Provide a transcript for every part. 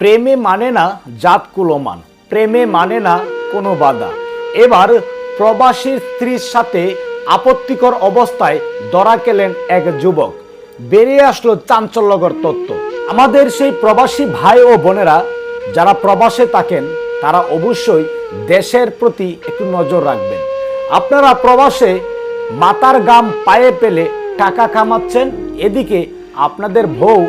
প্রেমে মানে না জাত কুলমান, প্রেমে মানে না কোনো বাধা। এবার প্রবাসী স্ত্রীর সাথে আপত্তিকর অবস্থায় ধরা খেলেন এক যুবক। বেরিয়ে আসলো চাঞ্চল্যকর তথ্য। আমাদের সেই প্রবাসী ভাই ও বোনেরা যারা প্রবাসে থাকেন তারা অবশ্যই দেশের প্রতি একটু নজর রাখবেন। আপনারা প্রবাসে মাথার ঘাম পায়ে পেলে টাকা কামাচ্ছেন, এদিকে আপনাদের বউ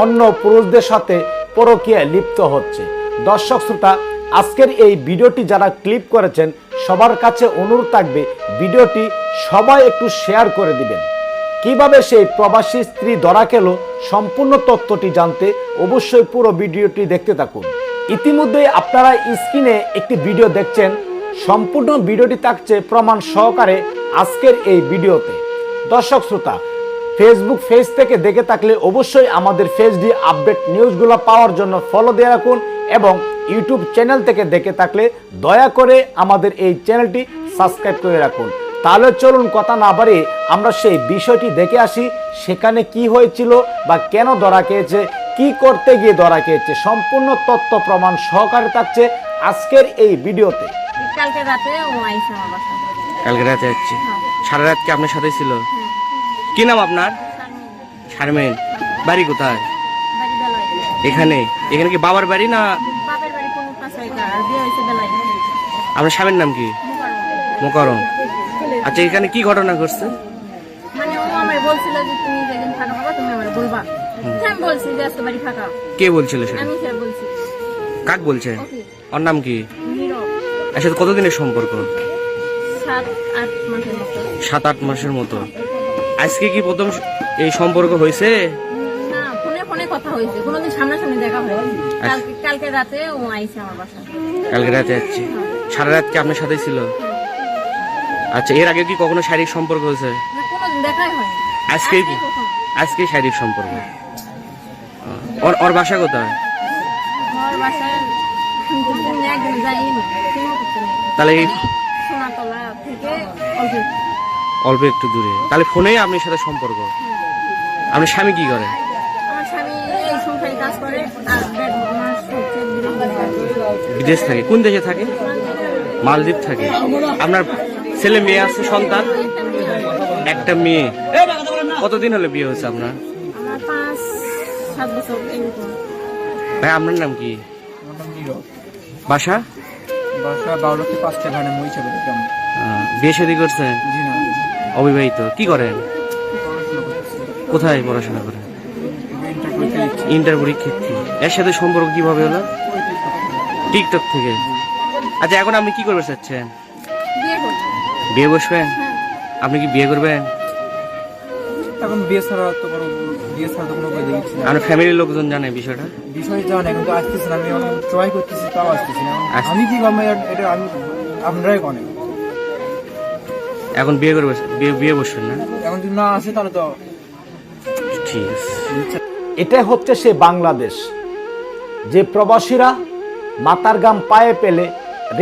অন্য পুরুষদের সাথে পরকীয়ায় লিপ্ত হচ্ছে। দর্শক শ্রোতা, আজকের এই ভিডিওটি যারা ক্লিপ করেছেন সবার কাছে অনুরোধ থাকবে ভিডিওটি সবাই একটু শেয়ার করে দিবেন। কিভাবে সেই প্রবাসী স্ত্রী ধরা খেল সম্পূর্ণ তথ্যটি জানতে অবশ্যই পুরো ভিডিওটি দেখতে থাকুন। ইতিমধ্যে আপনারা স্ক্রিনে একটি ভিডিও দেখছেন, সম্পূর্ণ ভিডিওটি থাকছে প্রমাণ সহকারে আজকের এই ভিডিওতে। দর্শক শ্রোতা, ফেসবুক পেজ থেকে দেখে থাকলে অবশ্যই আমাদের ফেসডি আপডেট নিউজগুলো পাওয়ার জন্য ফলো দিয়ে রাখুন এবং ইউটিউব চ্যানেল থেকে দেখে থাকলে দয়া করে আমাদের এই চ্যানেলটি সাবস্ক্রাইব করে রাখুন। তাহলে চলুন কথা না বাড়িয়ে আমরা সেই বিষয়টি দেখে আসি, সেখানে কি হয়েছিল বা কেন ধরা খেয়েছে, কি করতে গিয়ে ধরা খেয়েছে, সম্পূর্ণ তথ্য প্রমাণ সহকারে থাকছে আজকের এই ভিডিওতে। কালকে রাতে ও আইসা আমার বাসায়। কালকে রাতে আসছে? সারা রাত কি আপনার সাথে ছিল? কি নাম আপনার? শারমিন। বাড়ি কোথায়? বাড়ি বেলায়। এখানে? এখানে কি বাবার বাড়ি না? বাপের বাড়ি কোন পাশে আর বিয়ে হইছে বেলায়। আপনার স্বামীর নাম কি? মোকারম। আচ্ছা, এখানে কি ঘটনা ঘটছে? মানে ও আমায় বলছিল যে তুমি যেদিন ফাঁকা পাবা তুমি আমায় বলবা। আমি বলছি যে আজকে বাড়ি ফাঁকা। কে বলছিল সেটা? আমি সে বলছি। কাক বলছে? ওর নাম কি? নীরব। এর সাথে কতদিনের সম্পর্ক? 7-8 মাসের মতো। 7-8 মাসের মতো। আজকে কি প্রথম এই সম্পর্ক হয়েছে? না, ফোনে ফোনে কথা হয়েছে, কোনোদিন সামনাসামনি দেখা হয়নি। কালকে রাতে ও আইসা আমার বাসায়। কালকে রাতে আসছে? সারা রাত কি আপনার সাথে ছিল? আচ্ছা, এর আগে কি কখনো শারীরিক সম্পর্ক হয়েছে? না, কোনোদিন দেখাই হয়নি। আজকে কি? প্রথম। আজকে শারীরিক সম্পর্ক। ওর বাসা কোথায়? আমার বাসায় একদিন যাইনি, ফিল্ম করতে নেই। তাহলে এই সোনাতলা থেকে অল্প। অল্প একটু দূরে। তাহলে ফোনেই আপনার সাথে সম্পর্ক? আপনার স্বামী কি করে? আমার স্বামী এই সংসারে কাজ করে আর 1.5 মাস হচ্ছে বিদেশ থাকে। কোন দেশে থাকে? মালদ্বীপ থাকে। আপনার ছেলে মেয়ে আছে, সন্তান? একটা মেয়ে। কতদিন হলো বিয়ে হয়েছে আপনার? আমার 5-7 বছর এরকম। ভাই, আপনার নাম কি? বাসা? বাসা 12 5টা ঘাটে মহিষা করে কেমন? বিয়ে শাদী করছেন? জি না, অবিবাহিত। কি করেন? পড়াশোনা করতেছি। কোথায় পড়াশোনা করেন? ইন্টার পরীক্ষা দিচ্ছি। ইন্টার পরীক্ষার্থী। এর সাথে সম্পর্ক কিভাবে হলো? টিকটক থেকে। আচ্ছা, এখন আপনি কি করবে চাচ্ছেন? বিয়ে করছি। বিয়ে বসবেন? আপনি কি বিয়ে করবেন? এখন বিয়ে ছাড়া তো কোনো উপায় দেখছি না। আপনার ফ্যামিলির লোকজন জানে বিষয়টা? বিষয় জানে কিন্তু আসতেছে না। আমি এখন ট্রাই করতেছি, তাও আসতেছি না। আসছে। আমি কি করবো এটা আমি আপনারাই কনে। এখন বিয়ে করবে? বিয়ে বসবেন না? এখন যদি না আসে তাহলে তো ঠিক আছে। এটা হচ্ছে সে বাংলাদেশ, যে প্রবাসীরা মাথার ঘাম পায়ে পেলে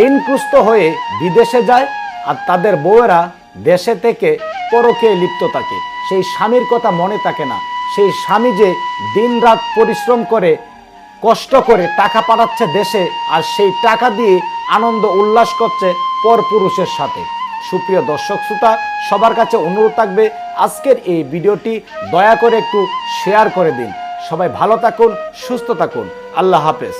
ঋণগ্রস্ত হয়ে বিদেশে যায় আর তাদের বউয়েরা দেশে থেকে পরকীয়ায় লিপ্ত থাকে। সেই স্বামীর কথা মনে থাকে না। সেই স্বামী যে দিনরাত পরিশ্রম করে কষ্ট করে টাকা পাঠাচ্ছে দেশে, আর সেই টাকা দিয়ে আনন্দ উল্লাস করছে পরপুরুষের সাথে। সুপ্রিয় দর্শক শ্রোতা, সবার কাছে অনুরোধ থাকবে আজকের এই ভিডিওটি দয়া করে একটু শেয়ার করে দিন। সবাই ভালো থাকুন, সুস্থ থাকুন। আল্লাহ হাফেজ।